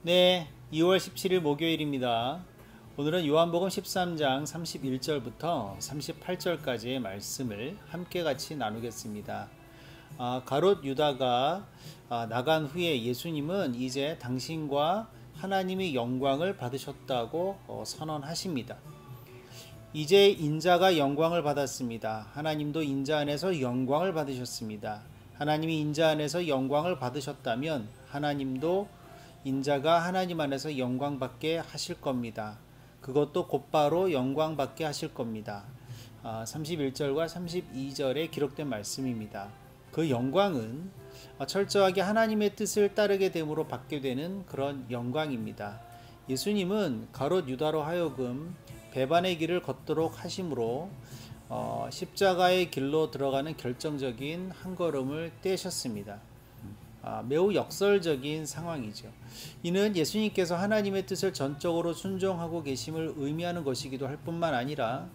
네, 2월 17일 목요일입니다. 오늘은 요한복음 13장 31절부터 38절까지의 말씀을 함께 같이 나누겠습니다. 가롯 유다가 나간 후에 예수님은 이제 당신과 하나님의 영광을 받으셨다고 선언하십니다. 이제 인자가 영광을 받았습니다. 하나님도 인자 안에서 영광을 받으셨습니다. 하나님이 인자 안에서 영광을 받으셨다면 하나님도 인자가 하나님 안에서 영광받게 하실 겁니다. 그것도 곧바로 영광받게 하실 겁니다. 31절과 32절에 기록된 말씀입니다. 그 영광은 철저하게 하나님의 뜻을 따르게 됨으로 받게 되는 그런 영광입니다. 예수님은 가롯 유다로 하여금 배반의 길을 걷도록 하심으로 십자가의 길로 들어가는 결정적인 한 걸음을 떼셨습니다. 매우 역설적인 상황이죠. 이는 예수님께서 하나님의 뜻을 전적으로 순종하고 계심을 의미하는 것이기도 할 뿐만 아니라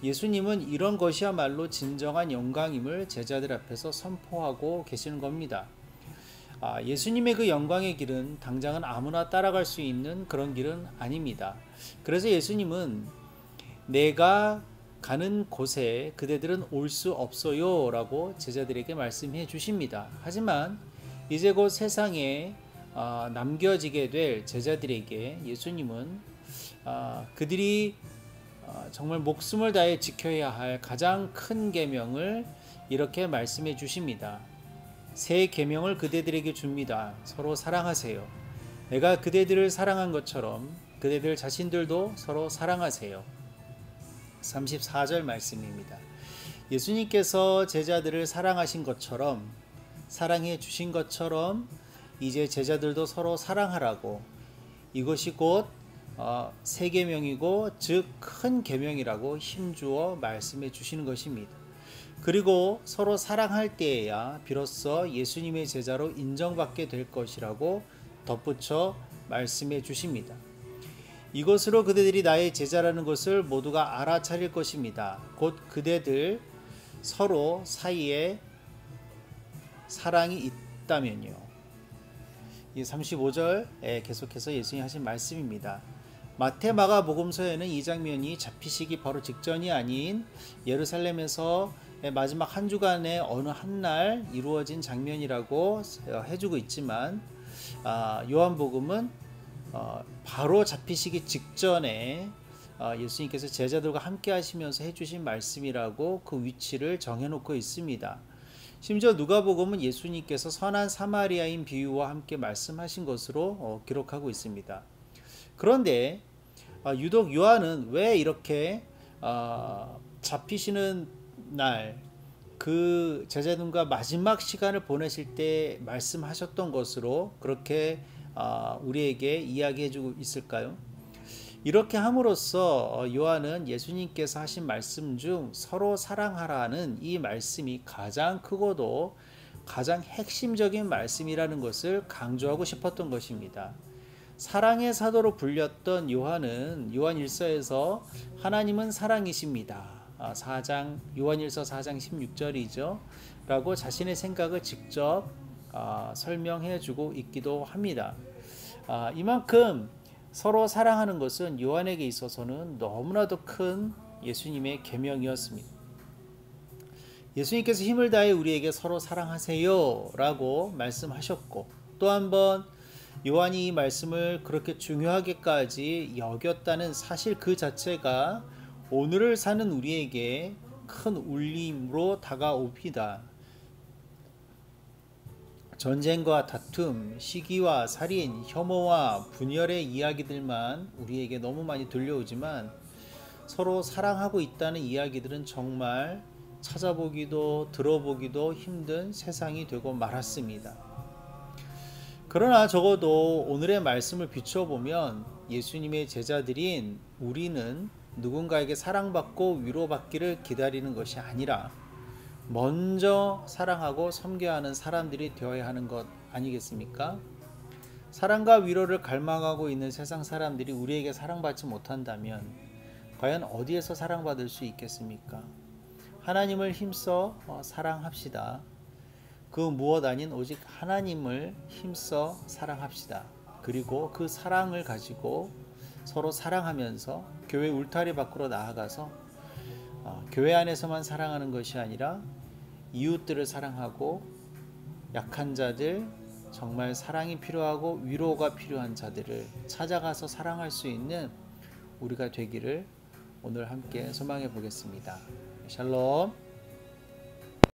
예수님은 이런 것이야말로 진정한 영광임을 제자들 앞에서 선포하고 계시는 겁니다. 예수님의 그 영광의 길은 당장은 아무나 따라갈 수 있는 그런 길은 아닙니다. 그래서 예수님은 내가 가는 곳에 그대들은 올 수 없어요 라고 제자들에게 말씀해 주십니다. 하지만 이제 곧 세상에 남겨지게 될 제자들에게 예수님은 그들이 정말 목숨을 다해 지켜야 할 가장 큰 계명을 이렇게 말씀해 주십니다. 새 계명을 그대들에게 줍니다. 서로 사랑하세요. 내가 그대들을 사랑한 것처럼 그대들 자신들도 서로 사랑하세요. 34절 말씀입니다. 예수님께서 제자들을 사랑하신 것처럼 사랑해 주신 것처럼 이제 제자들도 서로 사랑하라고, 이것이 곧 새 계명이고 즉 큰 계명이라고 힘주어 말씀해 주시는 것입니다. 그리고 서로 사랑할 때에야 비로소 예수님의 제자로 인정받게 될 것이라고 덧붙여 말씀해 주십니다. 이것으로 그대들이 나의 제자라는 것을 모두가 알아차릴 것입니다. 곧 그대들 서로 사이에 사랑이 있다면요. 이 35절에 계속해서 예수님이 하신 말씀입니다. 마태 마가복음서에는 이 장면이 잡히시기 바로 직전이 아닌 예루살렘에서 마지막 한 주간의 어느 한 날 이루어진 장면이라고 해주고 있지만 요한복음은 바로 잡히시기 직전에 예수님께서 제자들과 함께 하시면서 해주신 말씀이라고 그 위치를 정해놓고 있습니다. 심지어 누가복음은 예수님께서 선한 사마리아인 비유와 함께 말씀하신 것으로 기록하고 있습니다. 그런데 유독 요한은 왜 이렇게 잡히시는 날 그 제자들과 마지막 시간을 보내실 때 말씀하셨던 것으로 그렇게 우리에게 이야기해주고 있을까요? 이렇게 함으로써 요한은 예수님께서 하신 말씀 중 서로 사랑하라는 이 말씀이 가장 크고도 가장 핵심적인 말씀이라는 것을 강조하고 싶었던 것입니다. 사랑의 사도로 불렸던 요한은 요한일서에서 하나님은 사랑이십니다. 요한일서 4장 16절이죠. 라고 자신의 생각을 직접 설명해 주고 있기도 합니다. 이만큼 서로 사랑하는 것은 요한에게 있어서는 너무나도 큰 예수님의 계명이었습니다. 예수님께서 힘을 다해 우리에게 서로 사랑하세요 라고 말씀하셨고, 또 한 번 요한이 이 말씀을 그렇게 중요하게까지 여겼다는 사실 그 자체가 오늘을 사는 우리에게 큰 울림으로 다가옵니다. 전쟁과 다툼, 시기와 살인, 혐오와 분열의 이야기들만 우리에게 너무 많이 들려오지만 서로 사랑하고 있다는 이야기들은 정말 찾아보기도 들어보기도 힘든 세상이 되고 말았습니다. 그러나 적어도 오늘의 말씀을 비춰보면 예수님의 제자들인 우리는 누군가에게 사랑받고 위로받기를 기다리는 것이 아니라 먼저 사랑하고 섬겨야 하는 사람들이 되어야 하는 것 아니겠습니까? 사랑과 위로를 갈망하고 있는 세상 사람들이 우리에게 사랑받지 못한다면 과연 어디에서 사랑받을 수 있겠습니까? 하나님을 힘써 사랑합시다. 그 무엇 아닌 오직 하나님을 힘써 사랑합시다. 그리고 그 사랑을 가지고 서로 사랑하면서 교회 울타리 밖으로 나아가서 교회 안에서만 사랑하는 것이 아니라 이웃들을 사랑하고 약한 자들, 정말 사랑이 필요하고 위로가 필요한 자들을 찾아가서 사랑할 수 있는 우리가 되기를 오늘 함께 소망해 보겠습니다. 샬롬.